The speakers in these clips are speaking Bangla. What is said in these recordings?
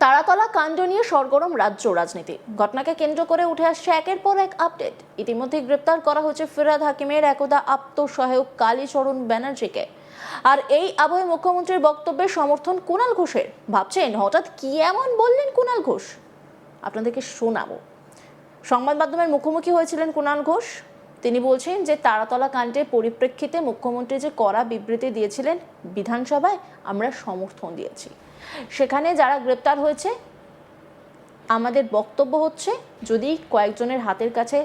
তারাতলা কাণ্ড নিয়ে সরগরম রাজ্য রাজনীতি। ঘটনাকে কেন্দ্র করে উঠে আসছে একের পর এক আপডেট। ইতিমধ্যে গ্রেপ্তার করা হয়েছে ফিরহাদ হাকিমের একদা আপ্তসহায়ক কালীচরণ ব্যানার্জিকে। আর এই আবহে মুখ্যমন্ত্রীর বক্তব্যের সমর্থন কুণাল ঘোষের। ভাবছেন হঠাৎ কি এমন বললেন কুণাল ঘোষ? আপনাদেরকে শোনাবো। সংবাদ মাধ্যমের মুখোমুখি হয়েছিলেন কুণাল ঘোষ। তিনি বলছেন যে তারাতলা কাণ্ডের পরিপ্রেক্ষিতে মুখ্যমন্ত্রী যে কড়া বিবৃতি দিয়েছিলেন বিধানসভায় আমরা সমর্থন দিয়েছি। সেখানে যারা গ্রেপ্তার হয়েছে, আমাদের বক্তব্য হচ্ছে যদি কয়েকজনের হাতের কাছে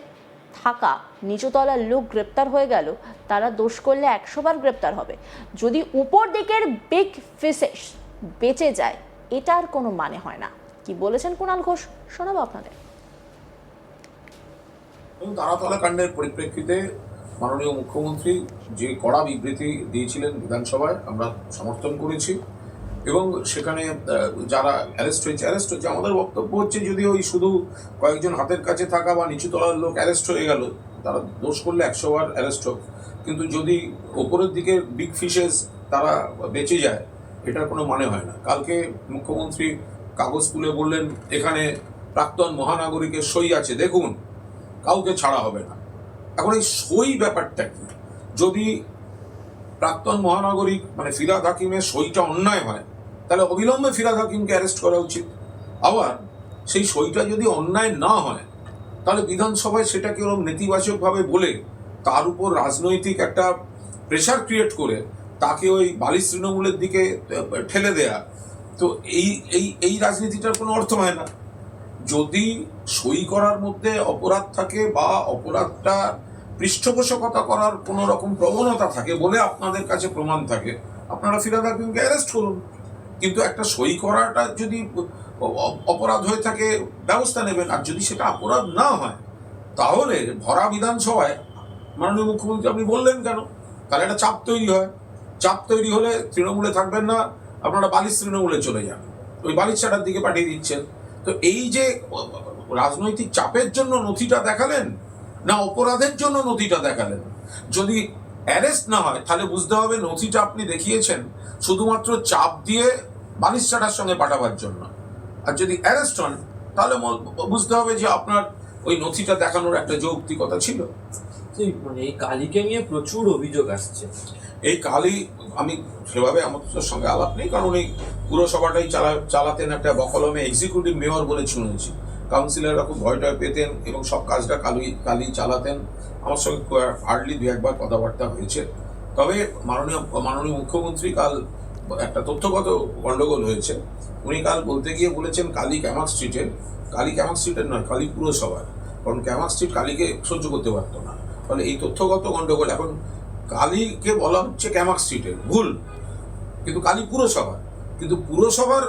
থাকা নিচুতলার লোক গ্রেপ্তার হয়ে গেল, তারা দোষ করলে 100 বার গ্রেপ্তার হবে। যদি উপর দিকের বিগ ফিশেস বেঁচে যায়, এটার কোনো মানে হয় না। কি বলেছেন কুণাল ঘোষ শোনাবো আপনাদের। তারাতলা কাণ্ডের পরিপ্রেক্ষিতে মাননীয় মুখ্যমন্ত্রী যে কড়া বিবৃতি দিয়েছিলেন বিধানসভায় আমরা সমর্থন করেছি এবং সেখানে যারা অ্যারেস্ট হয়েছে আমাদের বক্তব্য হচ্ছে যদি ওই শুধু কয়েকজন হাতের কাছে থাকা বা নিচুতলার লোক অ্যারেস্ট হয়ে গেল, তারা দোষ করলে 100 বার অ্যারেস্ট হোক, কিন্তু যদি ওপরের দিকে বিগ ফিশেস তারা বেঁচে যায়, এটার কোনো মানে হয় না। কালকে মুখ্যমন্ত্রী কাগজ তুলে বললেন এখানে প্রাক্তন মহানাগরিকের সই আছে, দেখুন কাউকে ছাড়া হবে না। এখন এই সই ব্যাপারটা কি? যদি প্রাক্তন মহানাগরিক মানে ফিরহাদ হাকিমের সইটা অন্যায় হয়, তাহলে অবিলম্বে ফিরহাদ হাকিমকে অ্যারেস্ট করা উচিত। আবার সেই সইটা যদি অন্যায় না হয়, তাহলে বিধানসভায় সেটাকে ওরকম নেতিবাচকভাবে বলে তার উপর রাজনৈতিক একটা প্রেশার ক্রিয়েট করে তাকে ওই বালিশ তৃণমূলের দিকে ঠেলে দেয়া, তো এই রাজনীতিটার কোনো অর্থ হয় না। যদি সই করার মধ্যে অপরাধ থাকে বা অপরাধটা পৃষ্ঠপোষকতা করার কোনো রকম প্রবণতা থাকে বলে আপনাদের কাছে প্রমাণ থাকে, আপনারা ফিরহাদ হাকিমকে অ্যারেস্ট করুন। কিন্তু একটা সই করাটা যদি অপরাধ হয়ে থাকে ব্যবস্থা নেবেন, আর যদি সেটা অপরাধ না হয় তাহলে ভরা বিধানসভায় মাননীয় মুখ্যমন্ত্রী আপনি বললেন কেন? তাহলে একটা চাপ তৈরি হয়। চাপ তৈরি হলে তৃণমূলে থাকবেন না, আপনারা বালিশ তৃণমূলে চলে যান, ওই বালিশ ছাড়ার দিকে পাঠিয়ে দিচ্ছেন। তো এই যে রাজনৈতিক চাপের জন্য নথিটা দেখালেন না অপরাধের জন্য নথিটা দেখালেন? যদি অ্যারেস্ট না হয় তাহলে বুঝতে হবে নথিটা আপনি দেখিয়েছেন শুধুমাত্র চাপ দিয়ে বালিশ ছাড়ার সঙ্গে পাঠাবার জন্য। আর যদি অ্যারেস্ট হন তাহলে বুঝতে হবে যে আপনার ওই নথিটা দেখানোর একটা যৌক্তিকতা ছিল। মানে এই কালীকে নিয়ে প্রচুর অভিযোগ আসছে। এই কালী আমি সেভাবে আমার সঙ্গে আলাপ নেই, কারণ এই পুরসভাটাই চালাতেন একটা বকলমে এক্সিকিউটিভ মেয়র বলে শুনেছি। কাউন্সিলররা খুব ভয় টয় পেতেন এবং সব কাজটা কালী চালাতেন। আমার সঙ্গে হার্ডলি 2-1 বার কথাবার্তা হয়েছে। তবে মাননীয় মুখ্যমন্ত্রী কাল একটা তথ্যগত গন্ডগোল হয়েছে। উনি কাল বলতে গিয়ে বলেছেন কালী ক্যামাক স্ট্রিটের নয়, কালী পুরসভার, কারণ ক্যামাক স্ট্রিট কালীকে সহ্য করতে পারতো না। ফলে এই তথ্যগত গন্ডগোল। এখন কালীকে বলা হচ্ছে ক্যামাক স্ট্রিটের, ভুল, কিন্তু কালী পুরসভা, কিন্তু পুরসভার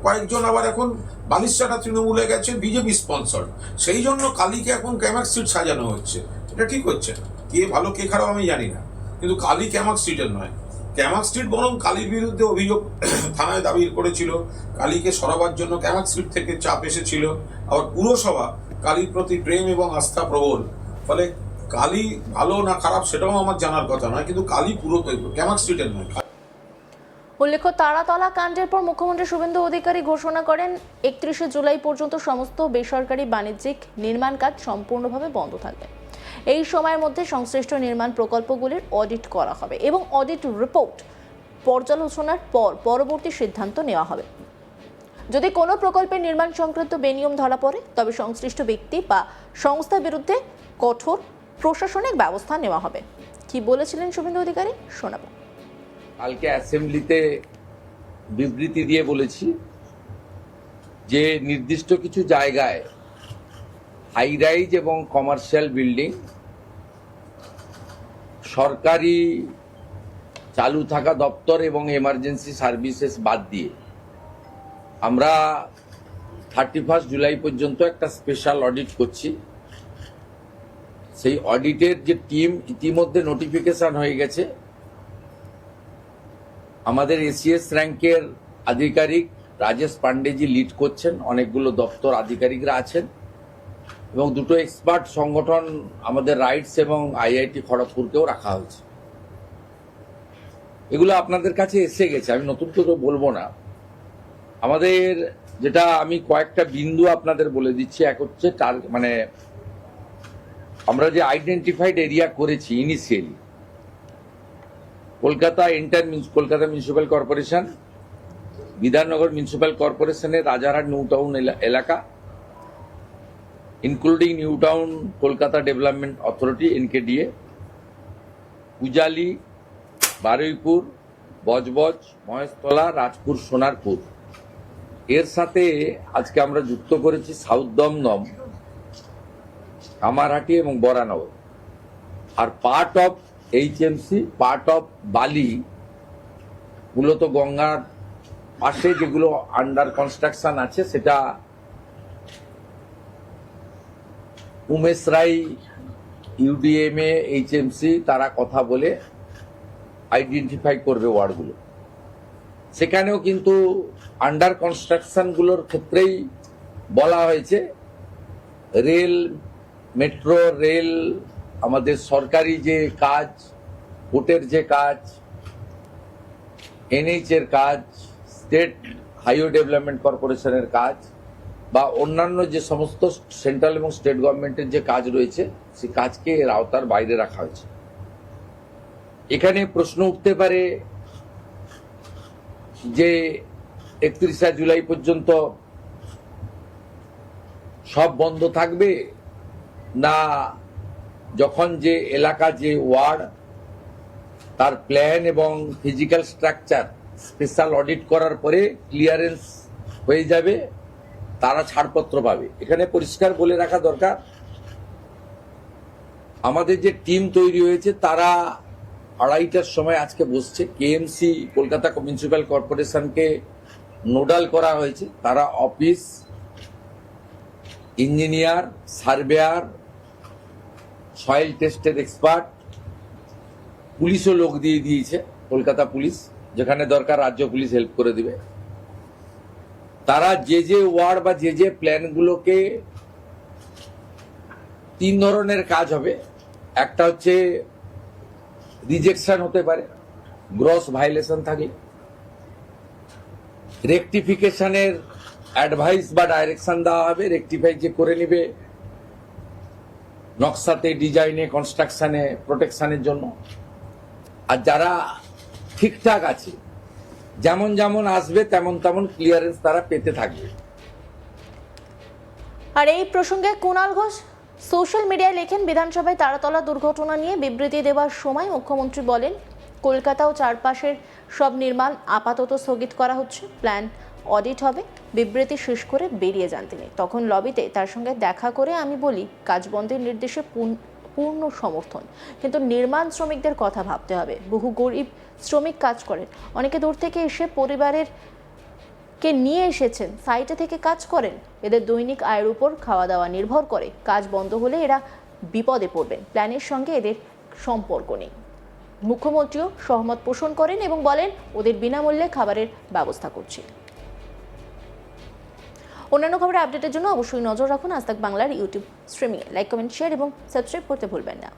কয়েকজন আবার এখন বালিশচাটা তৃণমূলে গেছে, বিজেপি স্পন্সর্ড, সেই জন্য কালীকে এখন ক্যামাক স্ট্রিট সাজানো হচ্ছে। এটা ঠিক হচ্ছে না। কে ভালো কে খারাপ আমি জানি না, কিন্তু কালী ক্যামাক স্ট্রিটের নয়। ক্যামাক স্ট্রিট বরং কালীর বিরুদ্ধে অভিযোগ থানায় দাবি করেছিল, কালীকে সরাবার জন্য ক্যামাক স্ট্রিট থেকে চাপ এসেছিল। আবার পুরসভা কালীর প্রতি প্রেম এবং আস্থা প্রবল। ফলে কালী ভালো না খারাপ সেটাও আমার জানার কথা নয়, কিন্তু কালী পুরো ক্যামাক স্ট্রিটের নয়। উল্লেখ্য, তারাতলা কাণ্ডের পর মুখ্যমন্ত্রী শুভেন্দু অধিকারী ঘোষণা করেন 31শে জুলাই পর্যন্ত সমস্ত বেসরকারি বাণিজ্যিক নির্মাণ কাজ সম্পূর্ণভাবে বন্ধ থাকবে। এই সময়ের মধ্যে সংশ্লিষ্ট নির্মাণ প্রকল্পগুলির অডিট করা হবে এবং অডিট রিপোর্ট পর্যালোচনার পর পরবর্তী সিদ্ধান্ত নেওয়া হবে। যদি কোনো প্রকল্পের নির্মাণ সংক্রান্ত বেনিয়ম ধরা পড়ে, তবে সংশ্লিষ্ট ব্যক্তি বা সংস্থার বিরুদ্ধে কঠোর প্রশাসনিক ব্যবস্থা নেওয়া হবে। কি বলেছিলেন শুভেন্দু অধিকারী শোনাবো। কালকে অ্যাসেম্বলিতে বিবৃতি দিয়ে বলেছি যে নির্দিষ্ট কিছু জায়গায় হাই রাইজ এবং কমার্শিয়াল বিল্ডিং সরকারি চালু থাকা দপ্তর এবং এমার্জেন্সি সার্ভিসেস বাদ দিয়ে আমরা 31 জুলাই পর্যন্ত একটা স্পেশাল অডিট করছি। সেই অডিটের যে টিম ইতিমধ্যে নোটিফিকেশন হয়ে গেছে। আমাদের এসিএস র্যাঙ্কের আধিকারিক রাজেশ পান্ডেজি লিড করছেন, অনেকগুলো দপ্তর আধিকারিকরা আছেন এবং 2টো এক্সপার্ট সংগঠন আমাদের রাইটস এবং আইআইটি খড়গপুরকেও রাখা হয়েছে। এগুলো আপনাদের কাছে এসে গেছে, আমি নতুন করে বলবো না। আমাদের যেটা আমি কয়েকটা বিন্দু আপনাদের বলে দিচ্ছি। এক হচ্ছে মানে আমরা যে আইডেন্টিফাইড এরিয়া করেছি initially, Kolkata Kolkata municipal corporation, Bidhannagar municipal কর্পোরেশনের রাজারহাট নিউ টাউন এলাকা, including new town Kolkata development authority NKDA, Pujali, Baruipur, Budge Budge, Maheshtala, Rajpur, Sonarpur, এর সাথে আজকে আমরা যুক্ত করেছি সাউথ দমদম, কামারহাটি এবং বরানগর। আর part of HMC, part of Bally, মূলত গঙ্গার পাশে যেগুলো আন্ডার কনস্ট্রাকশন আছে, সেটা উমেশ রায়, UDMA, HMC তারা কথা বলে আইডেন্টিফাই করবে ওয়ার্ডগুলো। সেখানেও কিন্তু আন্ডার কনস্ট্রাকশন গুলোর ক্ষেত্রেই বলা হয়েছে রেল, মেট্রো রেল, আমাদের সরকারি যে কাজ, কোর্টের যে কাজ, NH এর কাজ, স্টেট হাইওয়ে ডেভেলপমেন্ট কর্পোরেশনের কাজ, বা অন্যান্য যে সমস্ত সেন্ট্রাল এবং স্টেট গভর্নমেন্টের যে কাজ রয়েছে, সেই কাজকে এর আওতার বাইরে রাখা হয়েছে। এখানে প্রশ্ন উঠতে পারে যে 31শে জুলাই পর্যন্ত সব বন্ধ থাকবে, না যখন যে এলাকা, যে ওয়ার্ড, তার প্ল্যান এবং ফিজিক্যাল স্ট্রাকচার স্পেশাল অডিট করার পরে ক্লিয়ারেন্স হয়ে যাবে, তারা ছাড়পত্র পাবে। এখানে পরিষ্কার বলে রাখা দরকার, আমাদের যে টিম তৈরি হয়েছে তারা 2:30টার সময় আজকে বসছে। KMC, কলকাতা মিউনিসিপ্যাল কর্পোরেশনকে নোডাল করা হয়েছে। তারা অফিস, ইঞ্জিনিয়ার, সার্ভেয়ার, সয়েল টেস্টের এক্সপার্ট, পুলিশও লোক দিয়ে দিয়েছে, কলকাতা পুলিশ, যেখানে দরকার রাজ্য পুলিশ হেল্প করে দিবে। তারা যে যে ওয়ার্ড বা যে যে প্ল্যানগুলোকে, 3 ধরনের কাজ হবে। একটা হচ্ছে রিজেকশন হতে পারে, গ্রস ভাইলেশন থাকে, রেকটিফিকেশনের অ্যাডভাইস বা ডাইরেকশন দেওয়া হবে, রেকটিফাই যে করে নিবে নকশাতে, ডিজাইনে, কনস্ট্রাকশনে, প্রোটেকশনের জন্য। আর যারা ঠিকঠাক আছে, যেমন যেমন আসবে তেমন তেমন ক্লিয়ারেন্স তারা পেতে থাকবে। আর এই প্রসঙ্গে কুণাল ঘোষ সোশ্যাল মিডিয়ায় লেখেন, বিধানসভায় তারাতলা দুর্ঘটনা নিয়ে বিবৃতি দেওয়ার সময় মুখ্যমন্ত্রী বলেন, কলকাতা ও চারপাশের সব নির্মাণ আপাতত স্থগিত করা হচ্ছে, প্ল্যান অডিট হবে। বিবৃতি শেষ করে বেরিয়ে যান তিনি। তখন লবিতে তার সঙ্গে দেখা করে আমি বলি, কাজ বন্ধের নির্দেশে পূর্ণ সমর্থন, কিন্তু নির্মাণ শ্রমিকদের কথা ভাবতে হবে। বহু গরিব শ্রমিক কাজ করেন, অনেকে দূর থেকে এসে পরিবারের কে নিয়ে এসেছেন, সাইটে থেকে কাজ করেন, এদের দৈনিক আয়ের উপর খাওয়া দাওয়া নির্ভর করে। কাজ বন্ধ হলে এরা বিপদে পড়বেন, প্ল্যানের সঙ্গে এদের সম্পর্ক নেই। মুখ্যমন্ত্রীও সহমত পোষণ করেন এবং বলেন, ওদের বিনামূল্যে খাবারের ব্যবস্থা করছি। অন্যান্য খবরের আপডেটের জন্য অবশ্যই নজর রাখুন আজ তাক বাংলার ইউটিউব স্ট্রিমিংয়ে। লাইক, কমেন্ট, শেয়ার এবং সাবস্ক্রাইব করতে ভুলবেন না।